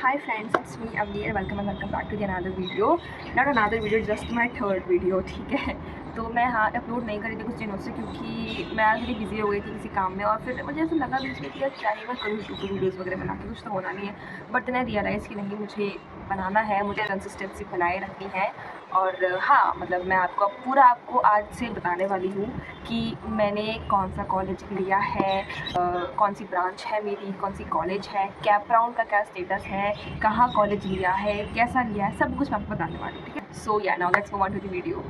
Hi friends, it's me Avni and welcome back to the another video. Not another video, just my third video. ठीक है, तो मैं हाँ upload नहीं करी थी कुछ दिनों से क्योंकि मैं थोड़ी बिजी हो गई थी किसी काम में, और फिर मुझे ऐसा लगा बीच में कि यार क्या ही मैं करूँ यूट्यूब वीडियोज़ वगैरह बना के, कुछ तो होना नहीं है। बट मैंने रियलाइज़ कि नहीं, मुझे बनाना है, मुझे कंसिस्टेंसी बनाए रखनी है। और हाँ, मतलब मैं आपको आज से बताने वाली हूँ कि मैंने कौन सा कॉलेज लिया है, कौन सी ब्रांच है मेरी, कौन सी कॉलेज है, कैप राउंड का क्या स्टेटस है, कहाँ कॉलेज लिया है, कैसा लिया है, सब कुछ मैं आपको बताने वाली हूँ। ठीक है, सो या now let's move on to the video.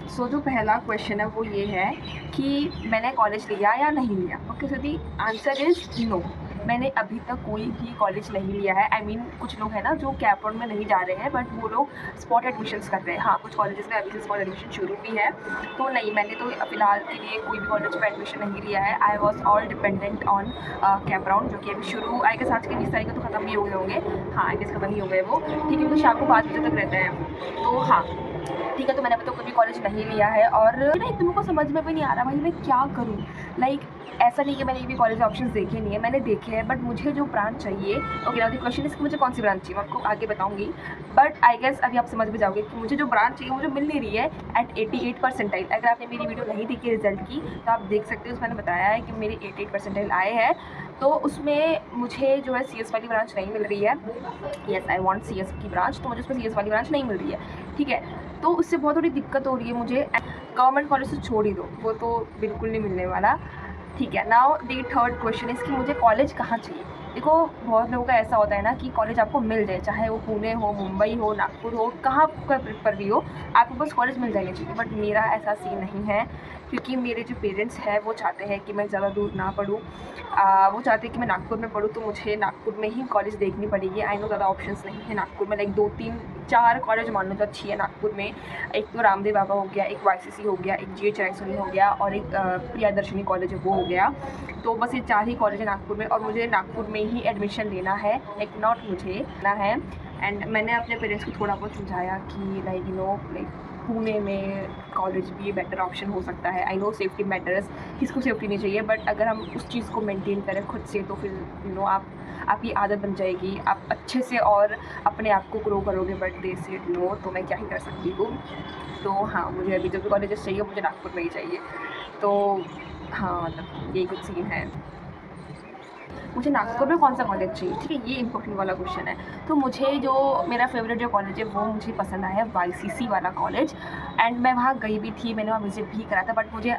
So जो पहला क्वेश्चन है वो ये है कि मैंने कॉलेज लिया या नहीं लिया। Okay, so the answer is no. मैंने अभी तक कोई भी कॉलेज नहीं लिया है। आई मीन कुछ लोग हैं ना जो कैप राउंड में नहीं जा रहे हैं, बट वो लोग स्पॉट एडमिशन्स कर रहे हैं। हाँ, कुछ कॉलेजेस में अभी से स्पॉट एडमिशन शुरू भी है, तो नहीं, मैंने तो फ़िलहाल के लिए कोई भी कॉलेज में एडमिशन नहीं लिया है। I was all dependent on cap round, जो कि अभी शुरू आई गेस आज के 20 तारीख को तो ख़त्म ही हो गए होंगे। हाँ, आई गेस ख़त्म ही हो गए वो। ठीक है, तो शाम को 5 बजे तक रहता है। तो हाँ ठीक है, तो मैंने अभी तक कोई भी कॉलेज नहीं लिया है और ना तुम को समझ में भी नहीं आ रहा भाई मैं क्या करूँ। लाइक ऐसा नहीं कि मैंने ये भी कॉलेज ऑप्शंस देखे नहीं है, मैंने देखे हैं, बट मुझे जो ब्रांच चाहिए, okay now the question is कि मुझे कौन सी ब्रांच चाहिए, मैं आपको आगे बताऊंगी। बट आई गेस अभी आप समझ में जाओगे कि मुझे जो ब्रांच चाहिए मुझे मिल नहीं रही है एट 88 परसेंटाइल। अगर आपने मेरी वीडियो नहीं देखी रिजल्ट की तो आप देख सकते हो, उसमें मैंने बताया है कि मेरे 88 परसेंटाइल आए हैं। तो उसमें मुझे जो है CS वाली ब्रांच नहीं मिल रही है। येस, आई वांट CS की ब्रांच, तो मुझे उसमें CS वाली ब्रांच नहीं मिल रही है। ठीक है, तो उससे बहुत थोड़ी दिक्कत हो रही है मुझे। गवर्नमेंट कॉलेज से छोड़ ही दो, वो तो बिल्कुल नहीं मिलने वाला। ठीक है, now the third question is कि मुझे कॉलेज कहाँ चाहिए। देखो, बहुत लोगों का ऐसा होता है ना कि कॉलेज आपको मिल जाए, चाहे वो पुणे हो, मुंबई हो, नागपुर हो, कहाँ पर भी हो, आपको बस कॉलेज मिल जाना चाहिए। बट मेरा ऐसा सीन नहीं है, क्योंकि मेरे जो पेरेंट्स हैं वो चाहते हैं कि मैं ज़्यादा दूर ना पढूँ। वो चाहते हैं कि मैं नागपुर में पढूँ, तो मुझे नागपुर में ही कॉलेज देखनी पड़ेगी। आई नो ज़्यादा ऑप्शंस नहीं है नागपुर में, लाइक 2, 3, 4 कॉलेज मान लो जो अच्छी है नागपुर में। एक तो रामदेव बाबा हो गया, एक YCC हो गया, एक GH रायसोनी हो गया, और एक प्रियदर्शनी कॉलेज है वो हो गया। तो बस ये 4 ही कॉलेज है नागपुर में, और मुझे नागपुर में ही एडमिशन लेना है, एक नॉट मुझे लेना है। एंड मैंने अपने पेरेंट्स को थोड़ा बहुत समझाया कि लाइक लाइक पुणे में कॉलेज भी बेटर ऑप्शन हो सकता है। आई नो सेफ्टी मैटर्स, किसको सेफ्टी नहीं चाहिए, बट अगर हम उस चीज़ को मेंटेन करें खुद से तो फिर आपकी आदत बन जाएगी, आप अच्छे से और अपने आप को ग्रो करोगे। बट दे सेड नो, तो मैं क्या ही कर सकती हूँ। तो हाँ, मुझे अभी जो भी कॉलेजेस चाहिए मुझे नागपुर में ही चाहिए। तो हाँ, मतलब यही कुछ सीन है। मुझे नागपुर में कौन सा कॉलेज चाहिए, ठीक है, ये इंपॉर्टेंट वाला क्वेश्चन है। तो मुझे जो मेरा फेवरेट जो कॉलेज है वो मुझे पसंद आया है YCC वाला कॉलेज। एंड मैं वहाँ गई भी थी, मैंने वहाँ विजिट भी करा था, बट मुझे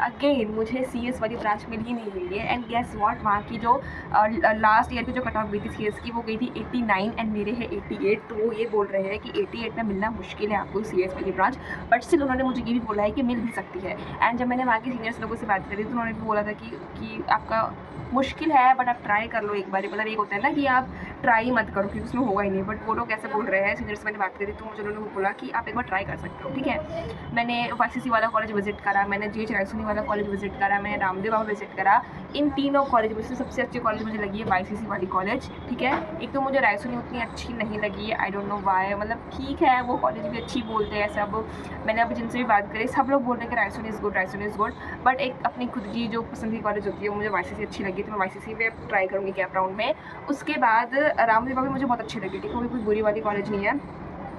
CS वाली ब्रांच मिल ही नहीं रही है। एंड गेस व्हाट, वहाँ की जो लास्ट ईयर की जो कट ऑफ गई थी CS की, वो गई थी 89 एंड मेरे है 88। तो वो ये बोल रहे हैं कि 88 में मिलना मुश्किल है आपको CS वाली ब्रांच, बट स्टिल उन्होंने मुझे ये भी बोला है कि मिल भी सकती है। एंड जब मैंने वहाँ के सीनियर्स लोगों से बात करी तो उन्होंने भी बोला था कि आपका मुश्किल है, बट आप ट्राई कर लो एक बार। मतलब एक होता है ना कि आप ट्राई मत करो क्योंकि उसमें होगा ही नहीं, बट वो लोग ऐसे बोल रहे हैं। सीनियर्स मैंने बात करी तो मुझे उन्होंने बोला कि आप एक बार ट्राई कर सकते हो। ठीक है, मैंने YCC वाला कॉलेज विजिट करा, मैंने GH रायसोनी वाला कॉलेज विजिट करा, मैंने रामदेव बाबा विजिट करा। इन तीनों कॉलेज में से सबसे अच्छी कॉलेज मुझे लगी है YCC वाली कॉलेज। ठीक है, एक तो मुझे रायसोनी उतनी अच्छी नहीं लगी है, आई डोंट नो वाई। मतलब ठीक है, वो कॉलेज भी अच्छी बोलते हैं सब, मैंने अभी जिनसे भी बात करी सब लोग बोल रहे हैं कि Raisoni is good, Raisoni is good. But एक अपनी खुद की जो पसंद की कॉलेज होती है वो मुझे YCC अच्छी लगी, तो मैं YCC पे ट्राई करूँगी कैप राउंड में। उसके बाद रामदेव बाबा मुझे बहुत अच्छी लगी, ठीक है, कोई बुरी वाली कॉलेज नहीं है।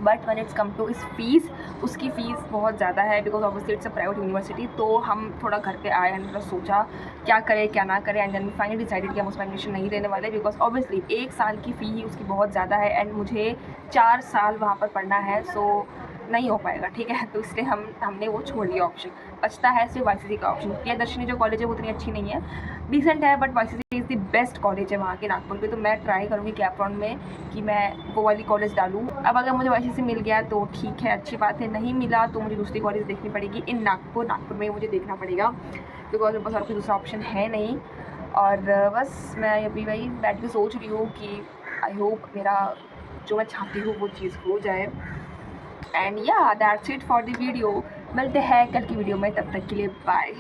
But when it's come to is fees, उसकी फ़ीस बहुत ज़्यादा है, because obviously it's a private university. तो हम थोड़ा घर पे आए, हमने थोड़ा सोचा क्या करें क्या ना करें, एंड देन फाइनली डिसाइडेड कि हम उसमें एडमिशन नहीं लेने वाले, बिकॉज ऑब्वियसली 1 साल की फ़ी ही उसकी बहुत ज़्यादा है एंड मुझे 4 साल वहाँ पर पढ़ना है, सो नहीं हो पाएगा। ठीक है, तो इसलिए हमने वो छोड़ लिया ऑप्शन। बचता है सिर्फ YCC का ऑप्शन। प्रियदर्शनी जो कॉलेज है वो उतनी अच्छी नहीं है, डिसेंट है, but YCC is the best college है वहाँ के नागपुर के। तो मैं ट्राई करूँगी कैप राउंड में कि मैं वो वाली कॉलेज डालूँ। अब अगर मुझे YCC मिल गया तो ठीक है, अच्छी बात है, नहीं मिला तो मुझे दूसरी कॉलेज देखनी पड़ेगी इन नागपुर में मुझे देखना पड़ेगा, बिकॉज मेरे पास और कोई दूसरा ऑप्शन है नहीं। और बस मैं अभी वही बैठ के सोच रही हूँ कि आई होप मेरा जो मैं चाहती हूँ वो चीज़ हो जाए। एंड या that's it for the video. मिलते हैं कल की वीडियो में, तब तक के लिए बाय।